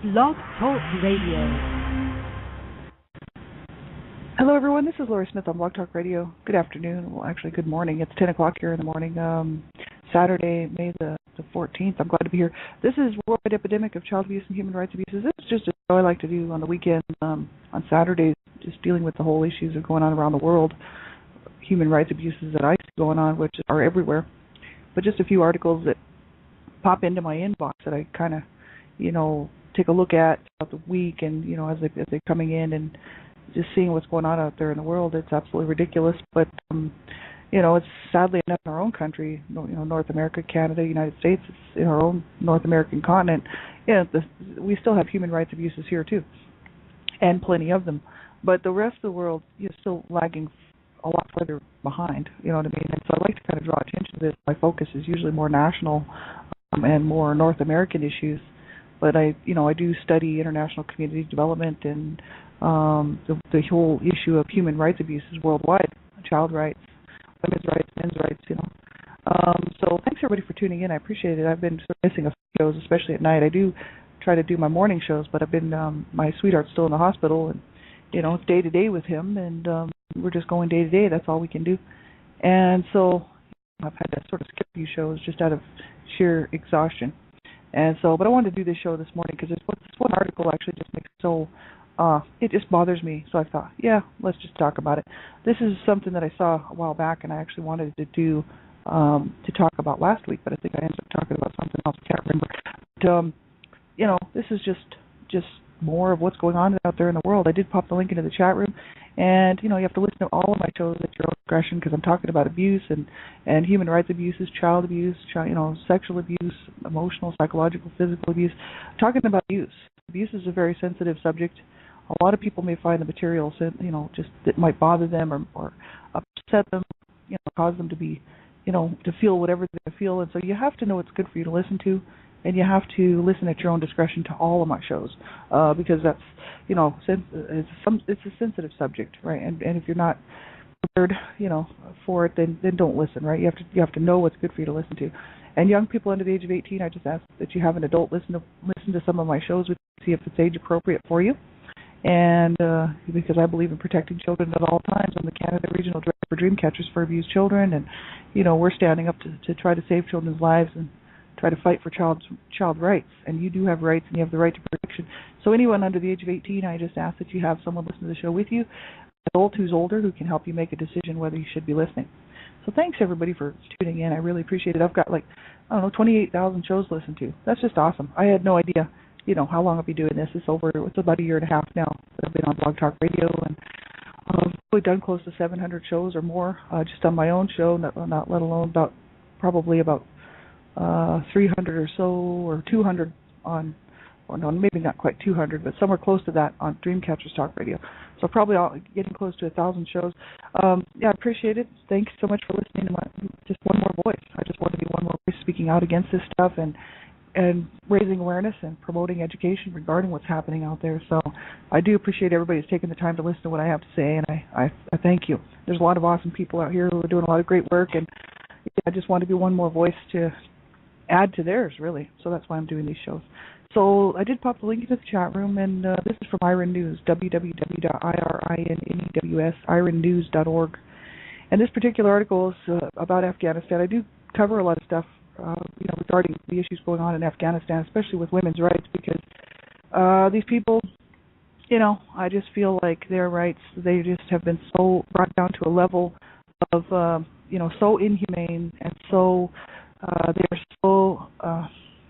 Blog Talk Radio. Hello, everyone. This is Lori Smith on Blog Talk Radio. Good afternoon. Well, actually, good morning. It's 10 o'clock here in the morning, Saturday, May the 14th. I'm glad to be here. This is Worldwide Epidemic of Child Abuse and Human Rights Abuses. This is just a show I like to do on the weekend, on Saturdays, just dealing with the whole issues that are going on around the world, human rights abuses that I see going on, which are everywhere. But just a few articles that pop into my inbox that I kind of, take a look at throughout the week, and as they're coming in and just seeing what's going on out there in the world. It's absolutely ridiculous, but it's sadly enough in our own country, North America, Canada, United States, it's in our own North American continent. We still have human rights abuses here too, and plenty of them. But the rest of the world is still lagging a lot further behind. You know what I mean? And so I like to kind of draw attention to this. My focus is usually more national and more North American issues. But I do study international community development and the whole issue of human rights abuses worldwide, child rights, women's rights, men's rights, So thanks everybody for tuning in. I appreciate it. I've been sort of missing a few shows, especially at night. I do try to do my morning shows, but I've been my sweetheart's still in the hospital, and it's day to day with him, and we're just going day to day. That's all we can do. And so I've had to sort of skip a few shows just out of sheer exhaustion. And so, but I wanted to do this show this morning because this one article actually just makes it just bothers me. So I thought, let's just talk about it. This is something that I saw a while back, and I actually wanted to do to talk about last week, but I think I ended up talking about something else. I can't remember. But this is just more of what's going on out there in the world. I did pop the link into the chat room, and you have to listen to all of my shows at your own discretion because I'm talking about abuse and human rights abuses, child abuse, sexual abuse, emotional, psychological, physical abuse. I'm talking about abuse. Abuse is a very sensitive subject. A lot of people may find the material, just that might bother them or upset them, cause them to be, to feel whatever they feel. And so you have to know what's good for you to listen to, and you have to listen at your own discretion to all of my shows, because that's, it's a sensitive subject, right? And if you're not prepared, for it, then don't listen, right? You have to know what's good for you to listen to. And young people under the age of 18, I just ask that you have an adult listen to some of my shows with you, see if it's age appropriate for you. And because I believe in protecting children at all times, I'm the Canada Regional Director for Dreamcatchers for Abused Children, and we're standing up to try to save children's lives and try to fight for child rights. And you do have rights, and you have the right to protection. So anyone under the age of 18, I just ask that you have someone listen to the show with you, an adult who's older who can help you make a decision whether you should be listening. So thanks everybody for tuning in. I really appreciate it. I've got 28,000 shows to listen to. That's just awesome. I had no idea, how long I'll be doing this. It's about a year and a half now that I've been on Blog Talk Radio, and I've probably done close to 700 shows or more just on my own show, not let alone probably about 300 or so, or 200 on, or no, maybe not quite 200, but somewhere close to that on Dreamcatchers Talk Radio. So probably getting close to 1,000 shows. I appreciate it. Thanks so much for listening to just one more voice. I just want to be one more voice speaking out against this stuff and raising awareness and promoting education regarding what's happening out there. So I do appreciate everybody who's taking the time to listen to what I have to say, and I thank you. There's a lot of awesome people out here who are doing a lot of great work, and I just want to be one more voice to add to theirs, really. So that's why I'm doing these shows. So I did pop the link into the chat room, and this is from Iron News, www.ironnews.org. And this particular article is about Afghanistan. I do cover a lot of stuff, regarding the issues going on in Afghanistan, especially with women's rights, because these people, I just feel like their rights, they just have been so brought down to a level of, so inhumane, and so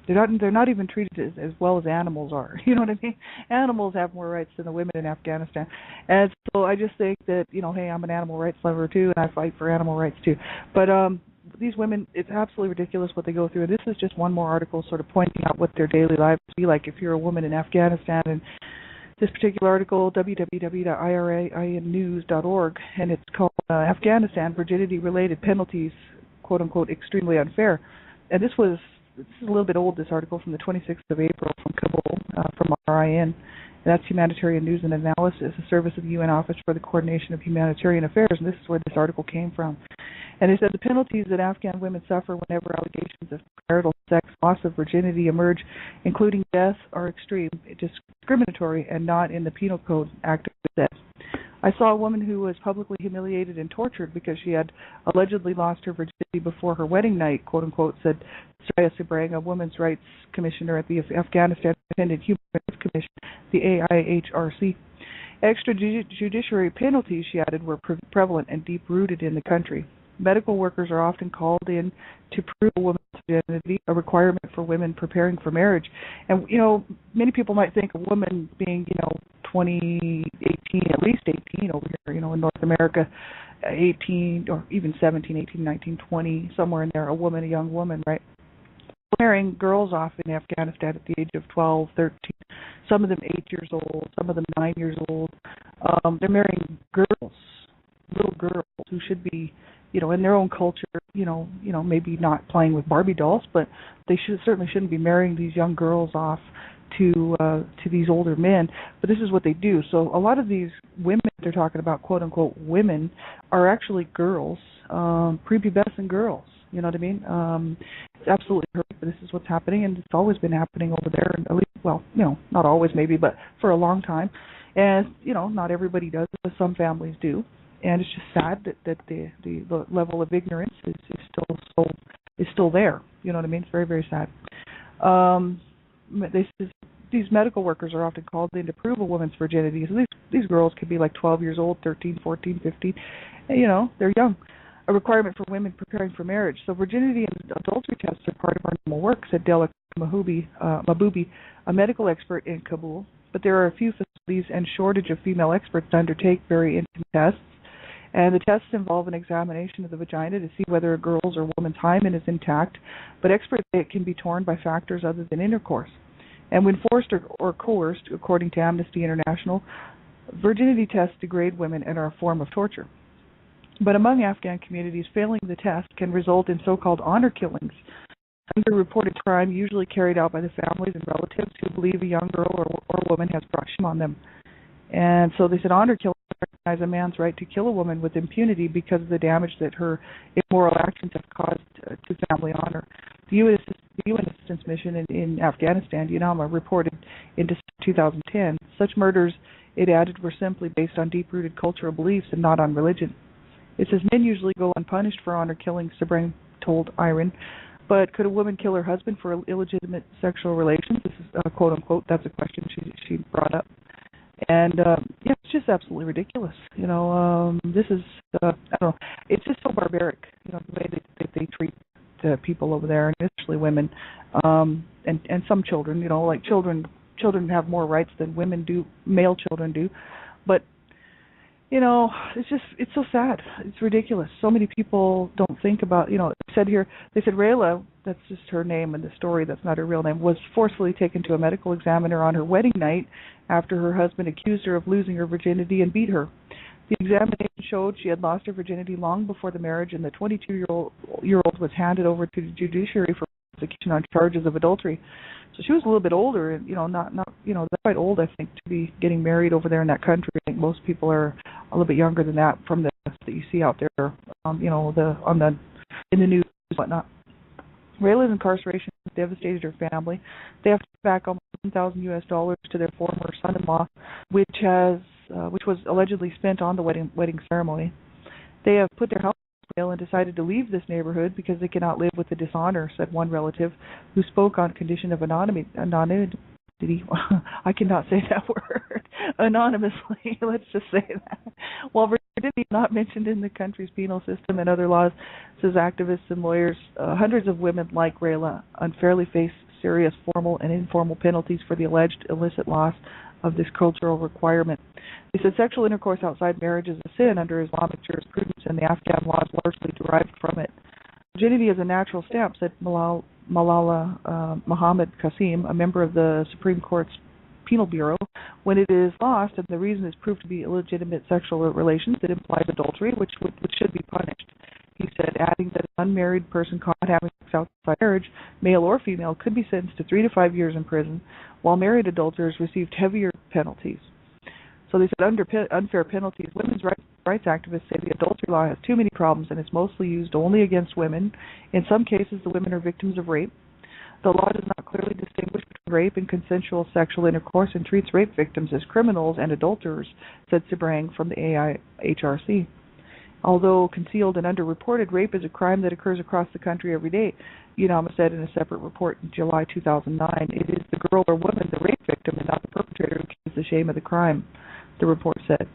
they're not even treated as well as animals are. You know what I mean? Animals have more rights than the women in Afghanistan. And so I just think that, hey, I'm an animal rights lover too, and I fight for animal rights too. But these women, it's absolutely ridiculous what they go through. This is just one more article sort of pointing out what their daily lives be like if you're a woman in Afghanistan. And this particular article, www.ironnews.org, and it's called Afghanistan Virginity-Related Penalties, quote-unquote, Extremely Unfair. And this is a little bit old, this article, from the 26th of April from Kabul, from RIN. That's Humanitarian News and Analysis, a service of the UN Office for the Coordination of Humanitarian Affairs, and this is where this article came from. And it said the penalties that Afghan women suffer whenever allegations of marital sex, loss of virginity emerge, including death, are extreme, discriminatory, and not in the Penal Code, activist said. I saw a woman who was publicly humiliated and tortured because she had allegedly lost her virginity before her wedding night, quote unquote, said Soraya Sabrang, a women's rights commissioner at the Afghanistan Independent Human Rights Commission, the AIHRC. Extrajudiciary penalties, she added, were prevalent and deep-rooted in the country. Medical workers are often called in to prove a woman's virginity, a requirement for women preparing for marriage. And, many people might think a woman being, 20, 18, at least 18 over here, in North America, 18 or even 17, 18, 19, 20, somewhere in there, a young woman, right? Marrying girls off in Afghanistan at the age of 12, 13, some of them 8 years old, some of them 9 years old. They're marrying girls, little girls who should be, in their own culture, maybe not playing with Barbie dolls, but they certainly shouldn't be marrying these young girls off to these older men. But this is what they do. So a lot of these women they're talking about, quote unquote women, are actually girls, prepubescent girls. You know what I mean? It's absolutely horrific, but this is what's happening, and it's always been happening over there. And at least, not always maybe, but for a long time. And not everybody does, but some families do. And it's just sad that the level of ignorance is still there. You know what I mean? It's very, very sad. These medical workers are often called in to prove a woman's virginity. So these girls could be like 12 years old, 13, 14, 15. And, they're young. A requirement for women preparing for marriage. So virginity and adultery tests are part of our normal work, said Dela Mahboubi, a medical expert in Kabul. But there are a few facilities and shortage of female experts to undertake very intimate tests. And the tests involve an examination of the vagina to see whether a girl's or woman's hymen is intact, but experts say it can be torn by factors other than intercourse. And when forced or coerced, according to Amnesty International, virginity tests degrade women and are a form of torture. But among Afghan communities, failing the test can result in so-called honor killings, underreported crime usually carried out by the families and relatives who believe a young girl or woman has brought shame on them. And so they said honor killings recognize a man's right to kill a woman with impunity because of the damage that her immoral actions have caused to family honor. The UN Assistance Mission in Afghanistan, UNAMA, reported in 2010 such murders, it added, were simply based on deep-rooted cultural beliefs and not on religion. It says men usually go unpunished for honor killings, Sabrang told Iran. But could a woman kill her husband for illegitimate sexual relations? This is quote unquote. That's a question she brought up. And it's just absolutely ridiculous. This is I don't know. It's just so barbaric. The way that they treat the people over there, and especially women, and some children. Like children have more rights than women do, male children do. But it's so sad. It's ridiculous. So many people don't think about, they said Rayla, that's just her name in the story, that's not her real name, was forcefully taken to a medical examiner on her wedding night after her husband accused her of losing her virginity and beat her. The examination showed she had lost her virginity long before the marriage, and the 22-year-old was handed over to the judiciary for prosecution on charges of adultery. So she was a little bit older, and not they're quite old, I think, to be getting married over there in that country. I think most people are a little bit younger than that from the that you see out there, in the news and whatnot. Rayla's incarceration has devastated her family. They have to pay back almost $1,000 to their former son-in-law, which was allegedly spent on the wedding ceremony. They have put their house on sale and decided to leave this neighborhood because they cannot live with the dishonor, said one relative who spoke on condition of anonymity. I cannot say that word. Anonymously, let's just say that. While virginity is not mentioned in the country's penal system and other laws, says activists and lawyers, hundreds of women like Rayla unfairly face serious formal and informal penalties for the alleged illicit loss of this cultural requirement. They said sexual intercourse outside marriage is a sin under Islamic jurisprudence, and the Afghan laws largely derived from it. Virginity is a natural stamp, said Malala Muhammad Qasim, a member of the Supreme Court's Penal Bureau. When it is lost, and the reason is proved to be illegitimate sexual relations, it implies adultery, which should be punished. He said, adding that an unmarried person caught having sex outside marriage, male or female, could be sentenced to 3 to 5 years in prison, while married adulterers received heavier penalties. So they said under unfair penalties, women's rights activists say the adultery law has too many problems and is mostly used only against women. In some cases, the women are victims of rape. The law does not clearly distinguish between rape and consensual sexual intercourse and treats rape victims as criminals and adulterers, said Sibrang from the AIHRC. Although concealed and underreported, rape is a crime that occurs across the country every day. UNAMA said in a separate report in July 2009, it is the girl or woman, the rape victim, and not the perpetrator who carries the shame of the crime, the report said.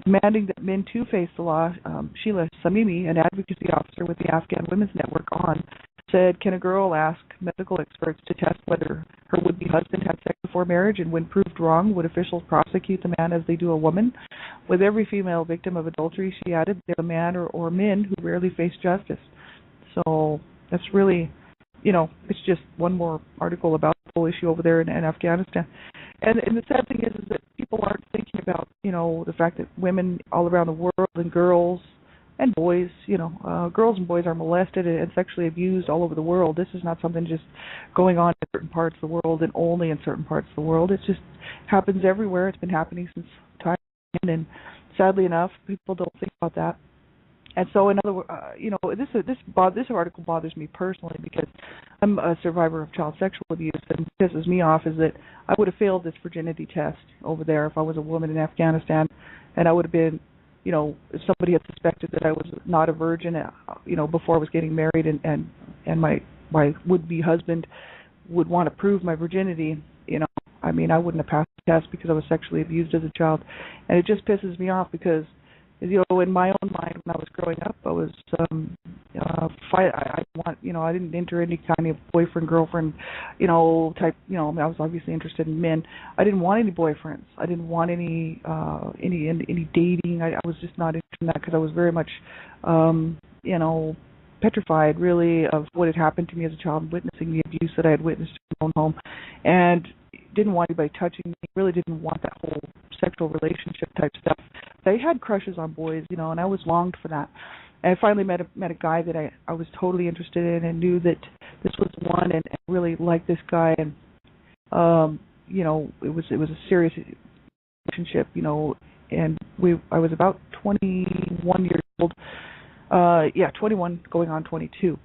Demanding that men too face the law, Sheila Samimi, an advocacy officer with the Afghan Women's Network ON, said, can a girl ask medical experts to test whether her would-be husband had sex before marriage, and when proved wrong, would officials prosecute the man as they do a woman? With every female victim of adultery, she added, they're a man or men who rarely face justice. So that's really, it's just one more article about the whole issue over there in Afghanistan. And the sad thing is that people aren't thinking about, the fact that women all around the world and girls and boys, girls and boys are molested and sexually abused all over the world. This is not something just going on in certain parts of the world and only in certain parts of the world. It just happens everywhere. It's been happening since time, and sadly enough, people don't think about that. And so, in other words, this article bothers me personally because I'm a survivor of child sexual abuse, and what pisses me off is that I would have failed this virginity test over there if I was a woman in Afghanistan, and I would have been, if somebody had suspected that I was not a virgin, before I was getting married, and my would-be husband would want to prove my virginity, I wouldn't have passed the test because I was sexually abused as a child, and it just pisses me off because, in my own mind, when I was growing up, I was I didn't enter any kind of boyfriend girlfriend, type. I was obviously interested in men. I didn't want any boyfriends. I didn't want any dating. I was just not interested in that because I was very much, petrified really of what had happened to me as a child, witnessing the abuse that I had witnessed in my own home, and didn't want anybody touching me. Really didn't want that whole sexual relationship type stuff. I had crushes on boys, and I was longed for that. And I finally met a guy that I was totally interested in and knew that this was one, and really liked this guy, and it was a serious relationship, and I was about 21 years old. 21 going on 22.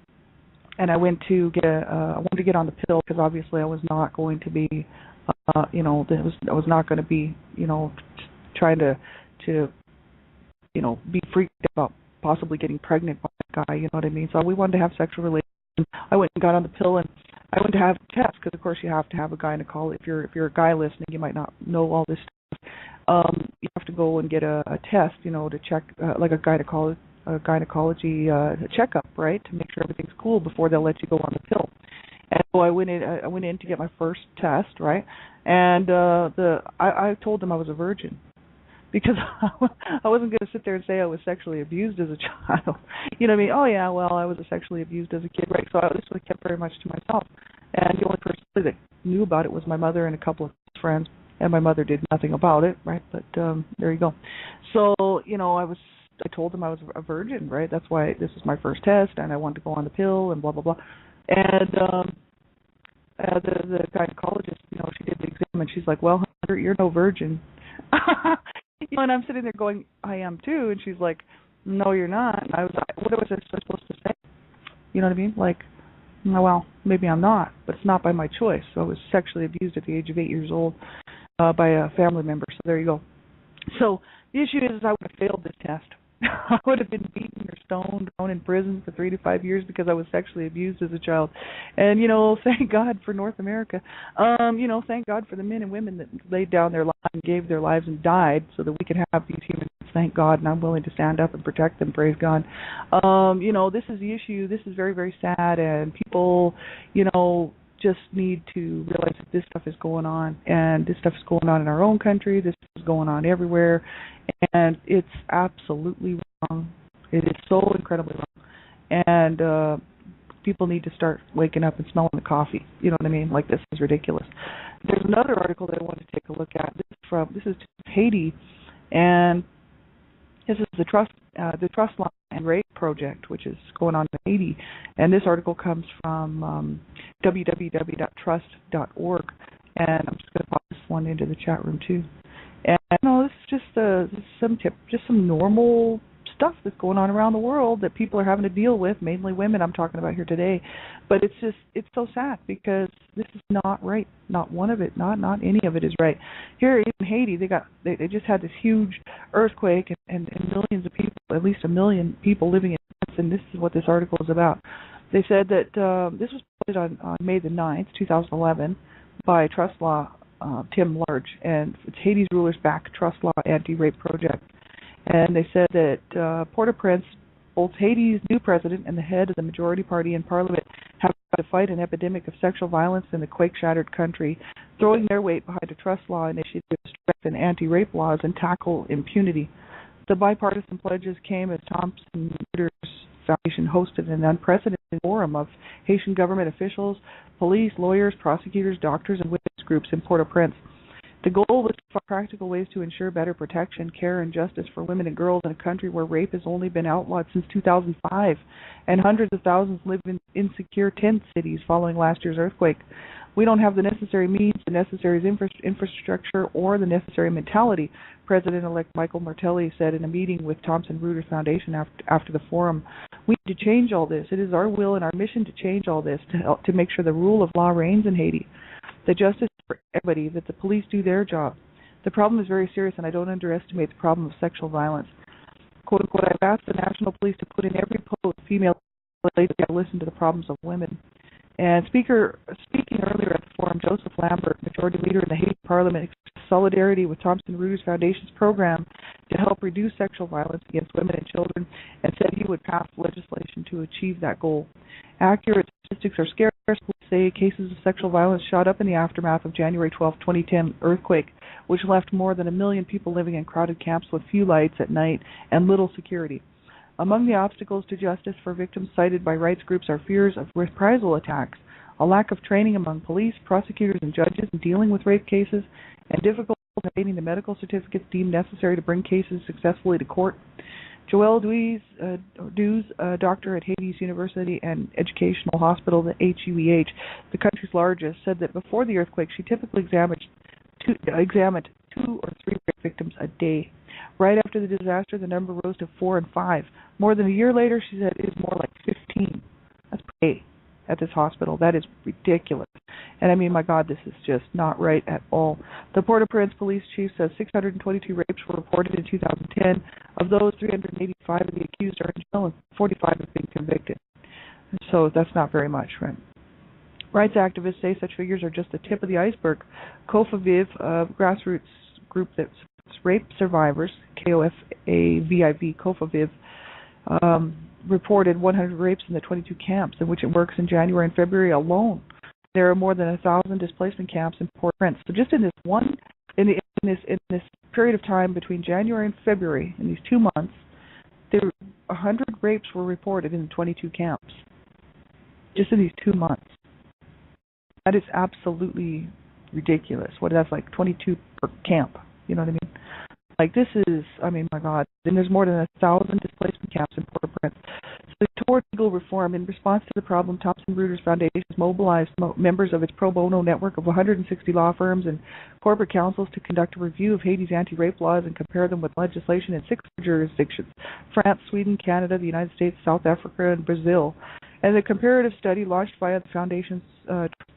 And I went to I wanted to get on the pill because obviously I was not going to be I was not going to be, trying to be freaked about possibly getting pregnant by that guy, you know what I mean? So we wanted to have sexual relations. I went and got on the pill, and I went to have a test because, of course, you have to have a gynecologist. If you're a guy listening, you might not know all this stuff. You have to go and get a test, to check, like a gynecology checkup, right, to make sure everything's cool before they'll let you go on the pill. And so I went in to get my first test, right? And I told them I was a virgin because I wasn't going to sit there and say I was sexually abused as a child. You know what I mean? Oh yeah, well I was sexually abused as a kid, right? So I just kept very much to myself. And the only person that knew about it was my mother and a couple of friends, and my mother did nothing about it, right? But there you go. So I told them I was a virgin, right? That's why this was my first test, and I wanted to go on the pill, and blah blah blah. And the gynecologist, she did the exam, and she's like, "Well, you're no virgin." And I'm sitting there going, "I am too," and she's like, "No, you're not." And I was like, "What was I supposed to say?" You know what I mean? Like, well, maybe I'm not, but it's not by my choice. So I was sexually abused at the age of 8 years old by a family member. So there you go. So the issue is I would have failed this test. I would have been beaten or stoned, thrown in prison for 3 to 5 years because I was sexually abused as a child. And, thank God for North America. Thank God for the men and women that laid down their lives and gave their lives and died so that we could have these humans. Thank God, and I'm willing to stand up and protect them, praise God. This is the issue. This is very, very sad, and people, just need to realize that this stuff is going on, and this stuff is going on in our own country. This is going on everywhere, and it's absolutely wrong. It is so incredibly wrong, and people need to start waking up and smelling the coffee. You know what I mean? Like, this is ridiculous. There's another article that I want to take a look at. This is Haiti, and this is the Trust Line and Rape Project, which is going on in Haiti. And this article comes from www.trust.org. and I'm just going to pop this one into the chat room too. And this is just some normal stuff that's going on around the world that people are having to deal with, mainly women I'm talking about here today. But it's so sad because this is not right. Not one of it, not any of it is right. Here in Haiti, they just had this huge earthquake and millions of people, at least 1 million people living in tents, and this is what this article is about. They said that this was posted on May the 9th, 2011 by Trust Law Tim Large, and it's Haiti's rulers-backed Trust Law Anti-Rape Project. And they said that Port-au-Prince, both Haiti's new president and the head of the majority party in parliament have to fight an epidemic of sexual violence in the quake-shattered country, throwing their weight behind a Trust Law initiative to strengthen anti-rape laws and tackle impunity. The bipartisan pledges came as Thomson Reuters Foundation hosted an unprecedented forum of Haitian government officials, police, lawyers, prosecutors, doctors, and witness groups in Port-au-Prince. The goal was to find practical ways to ensure better protection, care, and justice for women and girls in a country where rape has only been outlawed since 2005, and hundreds of thousands live in insecure tent cities following last year's earthquake. We don't have the necessary means, the necessary infrastructure, or the necessary mentality, President-elect Michael Martelly said in a meeting with Thomson Reuters Foundation after the forum. We need to change all this. It is our will and our mission to change all this, to make sure the rule of law reigns in Haiti, that justice is for everybody, that the police do their job. The problem is very serious, and I don't underestimate the problem of sexual violence. Quote, unquote, I've asked the National Police to put in every post female lady to listen to the problems of women. And speaking earlier at the forum, Joseph Lambert, majority leader in the Haiti Parliament, expressed solidarity with Thomson Reuters Foundation's program to help reduce sexual violence against women and children, and said he would pass legislation to achieve that goal. Accurate statistics are scarce. Police say cases of sexual violence shot up in the aftermath of January 12, 2010 earthquake, which left more than 1 million people living in crowded camps with few lights at night and little security. Among the obstacles to justice for victims cited by rights groups are fears of reprisal attacks, a lack of training among police, prosecutors, and judges in dealing with rape cases, and difficulty in obtaining the medical certificates deemed necessary to bring cases successfully to court. Joelle Dues, doctor at Haiti's University and Educational Hospital, the HUEH, the country's largest, said that before the earthquake, she typically examined 2 or 3 rape victims a day. Right after the disaster, the number rose to 4 and 5. More than a year later, she said it is more like 15. That's per day at this hospital. That is ridiculous. And I mean, my God, this is just not right at all. The Port-au-Prince police chief says 622 rapes were reported in 2010. Of those, 385 of the accused are in jail and 45 have been convicted. So that's not very much, right? Rights activists say such figures are just the tip of the iceberg. COFAVIV, a grassroots group that rape survivors, KOFAVIV, COFAVIV, reported 100 rapes in the 22 camps in which it works in January and February alone. There are more than 1,000 displacement camps in Port-au-Prince. So just in this period of time between January and February, in these 2 months, 100 rapes were reported in the 22 camps. Just in these 2 months. That is absolutely ridiculous. That's like 22 per camp. You know what I mean? Like this is, I mean, my God. And there's more than 1,000 displacement camps in Port-au-Prince. So toward legal reform, in response to the problem, Thomson Reuters Foundation has mobilized members of its pro bono network of 160 law firms and corporate councils to conduct a review of Haiti's anti-rape laws and compare them with legislation in 6 jurisdictions: France, Sweden, Canada, the United States, South Africa, and Brazil. And the comparative study launched via the Foundation's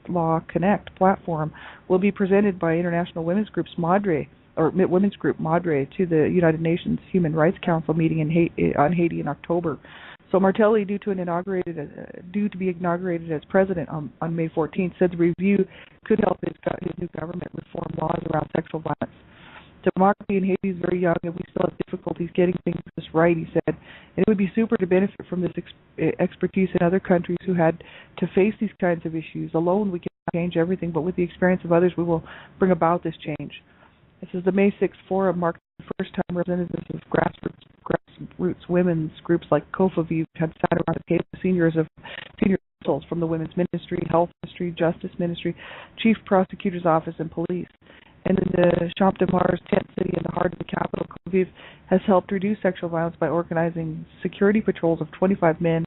Law Connect platform will be presented by International Women's Group Madre to the United Nations Human Rights Council meeting on Haiti in October. So Martelly, due to be inaugurated as president on May 14th, said the review could help his new government reform laws around sexual violence. Democracy in Haiti is very young, and we still have difficulties getting things just right, he said. And it would be super to benefit from this expertise in other countries who had to face these kinds of issues. Alone, we can't change everything, but with the experience of others, we will bring about this change. This is the May 6th forum marked the first time representatives of grassroots women's groups like COFAVIV had sat around the table, senior officials from the Women's Ministry, Health Ministry, Justice Ministry, Chief Prosecutor's Office, and police. And in the Champ de Mars tent city in the heart of the capital, COFAVIV has helped reduce sexual violence by organizing security patrols of 25 men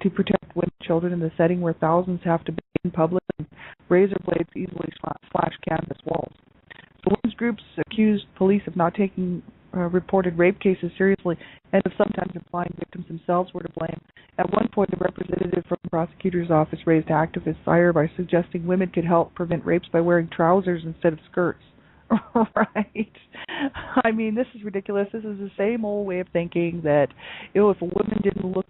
to protect women and children in the setting where thousands have to be in public and razor blades easily slash canvas walls. The women's groups accused police of not taking reported rape cases seriously and of sometimes implying victims themselves were to blame. At one point, the representative from the prosecutor's office raised activist ire by suggesting women could help prevent rapes by wearing trousers instead of skirts. Right? I mean, this is ridiculous. This is the same old way of thinking that, if a woman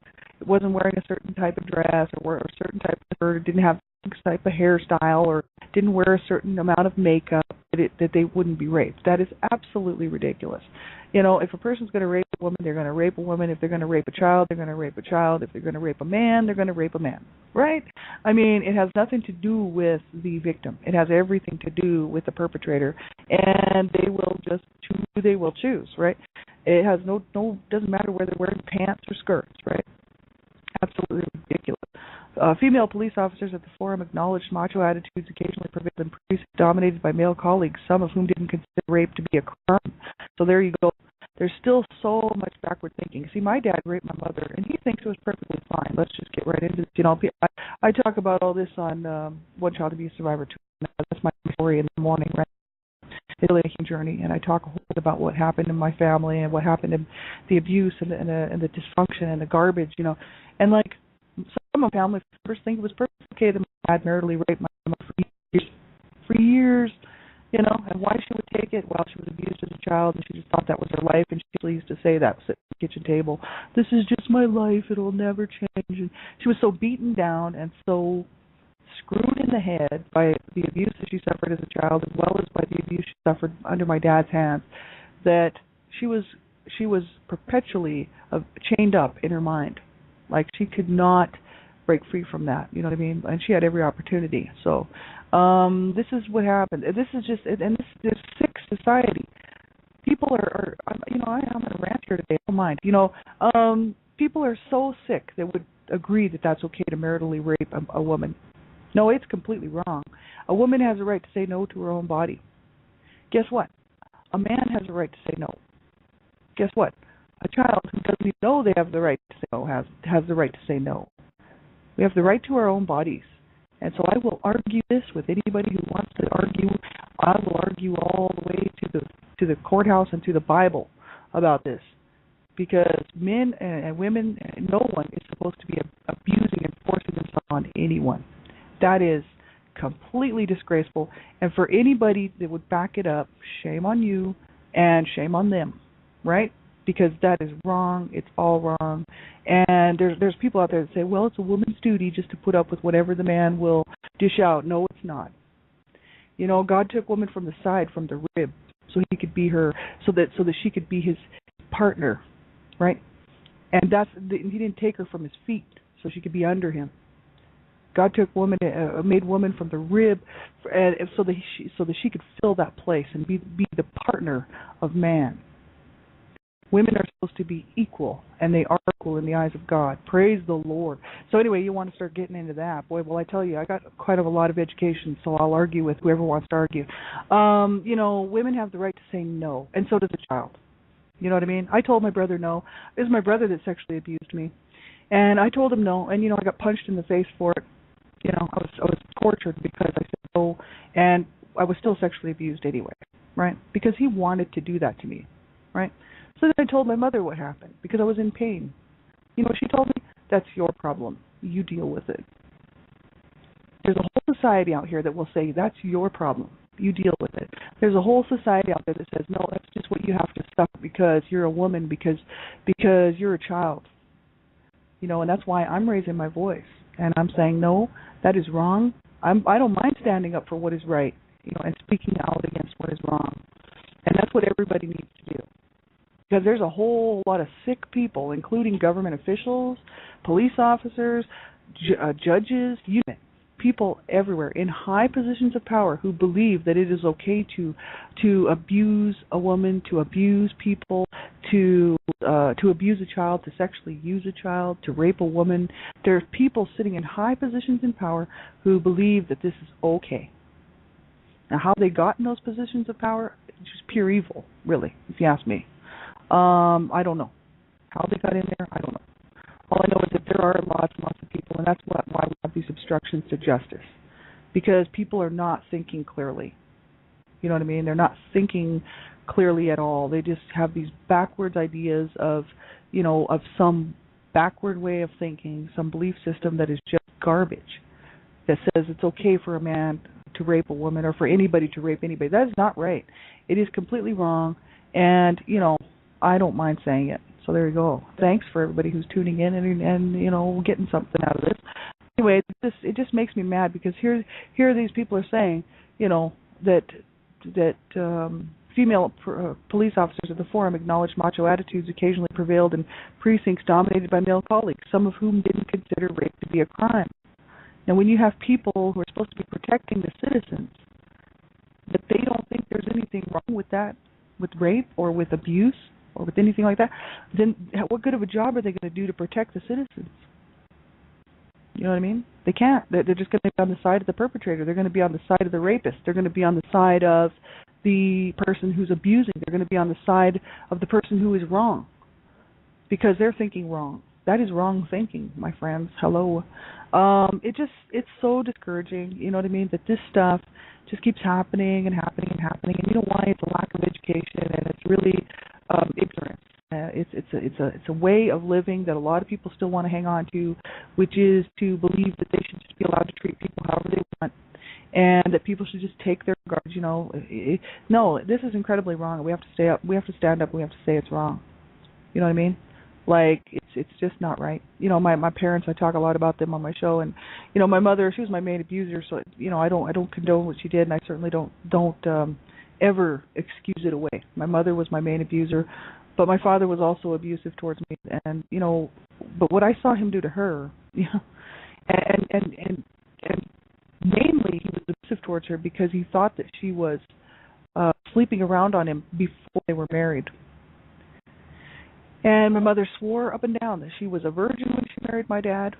wasn't wearing a certain type of dress or wore a certain type of skirt or didn't have a type of hairstyle or didn't wear a certain amount of makeup, that they wouldn't be raped. That is absolutely ridiculous. If a person's going to rape a woman, they're going to rape a woman. If they're going to rape a child, they're going to rape a child. If they're going to rape a man, they're going to rape a man. Right? I mean, it has nothing to do with the victim. It has everything to do with the perpetrator, and they will just choose who they will choose. Right? It has doesn't matter whether they're wearing pants or skirts. Right? Absolutely ridiculous. Female police officers at the forum acknowledged macho attitudes occasionally prevailed in precincts dominated by male colleagues, some of whom didn't consider rape to be a crime. So there you go. There's still so much backward thinking. See, my dad raped my mother, and he thinks it was perfectly fine. Let's just get right into this. I talk about all this on One Child Abuse Survivor 2. That's my story in the morning, right? It's really a huge journey, and I talk a whole bit about what happened in my family and what happened in the abuse and the dysfunction and the garbage, And like some of my family members think it was perfectly okay that my dad maritally raped my mama for years, and why she would take it. Well, she was abused as a child, and she just thought that was her life, and she used to say that at the kitchen table. This is just my life; it'll never change. And she was so beaten down and so screwed in the head by the abuse that she suffered as a child, as well as by the abuse she suffered under my dad's hands, that she was perpetually chained up in her mind. Like, she could not break free from that, you know what I mean? And she had every opportunity. So this is what happened. This is just, and this sick society. People are I'm going to rant here today. I don't mind. People are so sick that would agree that that's okay to maritally rape a woman. No, it's completely wrong. A woman has a right to say no to her own body. Guess what? A man has a right to say no. Guess what? A child who doesn't even know they have the right to say no has the right to say no. We have the right to our own bodies. And so I will argue this with anybody who wants to argue. I will argue all the way to the courthouse and to the Bible about this. Because men and women, no one is supposed to be abusing and forcing this on anyone. That is completely disgraceful. And for anybody that would back it up, shame on you and shame on them, right? Because that is wrong. It's all wrong. And there's people out there that say, well, it's a woman's duty just to put up with whatever the man will dish out. No, it's not. God took woman from the side, from the rib, so he could be her, so that she could be his partner, right? And he didn't take her from his feet, so she could be under him. God took made woman from the rib, and so that she could fill that place and be the partner of man. Women are supposed to be equal, and they are equal in the eyes of God. Praise the Lord. So anyway, you want to start getting into that. Boy, well, I tell you, I got quite a lot of education, so I'll argue with whoever wants to argue. Women have the right to say no, and so does a child. You know what I mean? I told my brother no. It was my brother that sexually abused me. And I told him no, and, I got punched in the face for it. I was tortured because I said no, and I was still sexually abused anyway, right? Because he wanted to do that to me, right? So then I told my mother what happened because I was in pain. She told me, that's your problem. You deal with it. There's a whole society out here that will say, that's your problem. You deal with it. There's a whole society out there that says, no, that's just what you have to suffer because you're a woman, because you're a child. And that's why I'm raising my voice. And I'm saying, no, that is wrong. I don't mind standing up for what is right, and speaking out against what is wrong. And that's what everybody needs to do. Because there's a whole lot of sick people, including government officials, police officers, judges, people everywhere in high positions of power who believe that it is okay to abuse a woman, to abuse people, to abuse a child, to sexually use a child, to rape a woman. There's people sitting in high positions in power who believe that this is okay. Now, how they got in those positions of power, it's just pure evil, really, if you ask me. I don't know. How they got in there, I don't know. All I know is that there are lots and lots of people, and that's why we have these obstructions to justice. because people are not thinking clearly. You know what I mean? They're not thinking clearly at all. They just have these backwards ideas of, of some backward way of thinking, some belief system that is just garbage, that says it's okay for a man to rape a woman or for anybody to rape anybody. That is not right. It is completely wrong, and, I don't mind saying it. So there you go. Thanks for everybody who's tuning in and getting something out of this. Anyway, it just makes me mad because here these people are saying, that female police officers at the forum acknowledged macho attitudes occasionally prevailed in precincts dominated by male colleagues, some of whom didn't consider rape to be a crime. Now, when you have people who are supposed to be protecting the citizens, that they don't think there's anything wrong with that, with rape or with abuse or with anything like that, then what good of a job are they going to do to protect the citizens? You know what I mean? They can't. They're just going to be on the side of the perpetrator. They're going to be on the side of the rapist. They're going to be on the side of the person who's abusing. They're going to be on the side of the person who is wrong because they're thinking wrong. That is wrong thinking, my friends. Hello. It's so discouraging, you know what I mean, that this stuff just keeps happening and happening and happening. And you know why? It's a lack of education, and it's really ignorance. It's a way of living that a lot of people still want to hang on to, which is to believe that they should just be allowed to treat people however they want, and that people should just take their garbage. No, this is incredibly wrong. We have to stay up. We have to stand up. We have to say it's wrong. You know what I mean? Like it's just not right. My parents, I talk a lot about them on my show, and my mother, she was my main abuser, so I don't condone what she did, and I certainly don't ever excuse it away. My mother was my main abuser, but my father was also abusive towards me, and but what I saw him do to her, and mainly he was abusive towards her because he thought that she was sleeping around on him before they were married. And my mother swore up and down that she was a virgin when she married my dad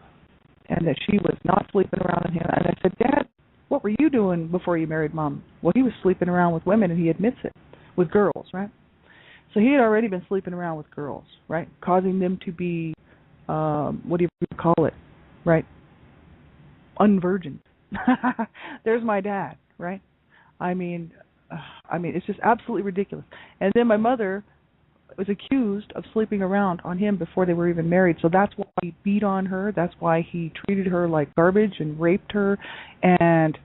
and that she was not sleeping around on him. And I said, Dad, what were you doing before you married Mom? Well, he was sleeping around with women, and he admits it, with girls, right? So he had already been sleeping around with girls, right, causing them to be, what do you call it, right, unvirgin. There's my dad, right? I mean, it's just absolutely ridiculous. And then my mother was accused of sleeping around on him before they were even married. So that's why he beat on her. That's why he treated her like garbage and raped her and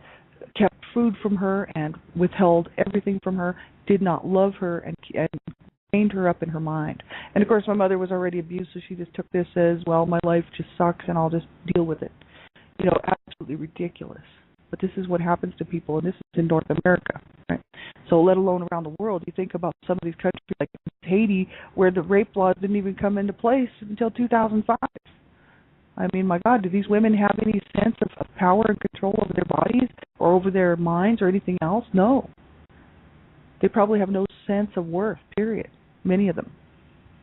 kept food from her and withheld everything from her, did not love her, and chained her up in her mind. And, of course, my mother was already abused, so she just took this as, well, my life just sucks and I'll just deal with it. Absolutely ridiculous. But this is what happens to people, and this is in North America, right? So let alone around the world. You think about some of these countries like Haiti, where the rape laws didn't even come into place until 2005. I mean, my God, do these women have any sense of power and control over their bodies or over their minds or anything else? No. They probably have no sense of worth, period, many of them.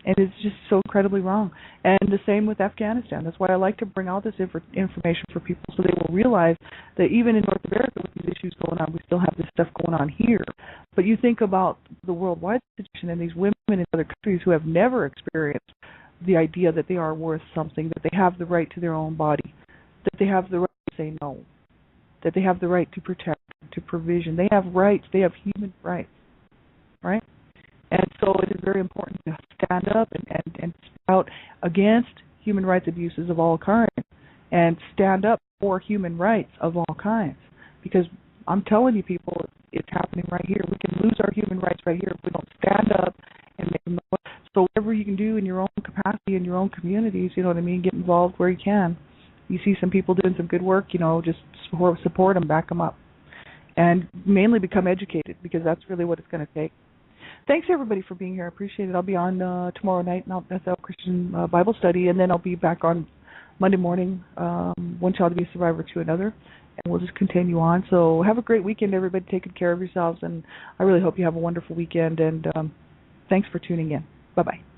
And it's just so incredibly wrong. And the same with Afghanistan. That's why I like to bring out this information for people so they will realize that even in North America with these issues going on, we still have this stuff going on here. But you think about the worldwide situation and these women in other countries who have never experienced the idea that they are worth something, that they have the right to their own body, that they have the right to say no, that they have the right to protect, to provision. They have rights. They have human rights, right? And so it is very important to stand up and speak out against human rights abuses of all kinds and stand up for human rights of all kinds. Because I'm telling you people, it's happening right here. We can lose our human rights right here if we don't stand up and make them know. So whatever you can do in your own capacity, in your own communities, you know what I mean, get involved where you can. You see some people doing some good work, just support them, back them up. And mainly become educated, because that's really what it's going to take. Thanks, everybody, for being here. I appreciate it. I'll be on tomorrow night, and that's our Christian Bible study, and then I'll be back on Monday morning, One Child to be a Survivor to Another, and we'll just continue on. So have a great weekend, everybody. Take care of yourselves, and I really hope you have a wonderful weekend, and thanks for tuning in. Bye-bye.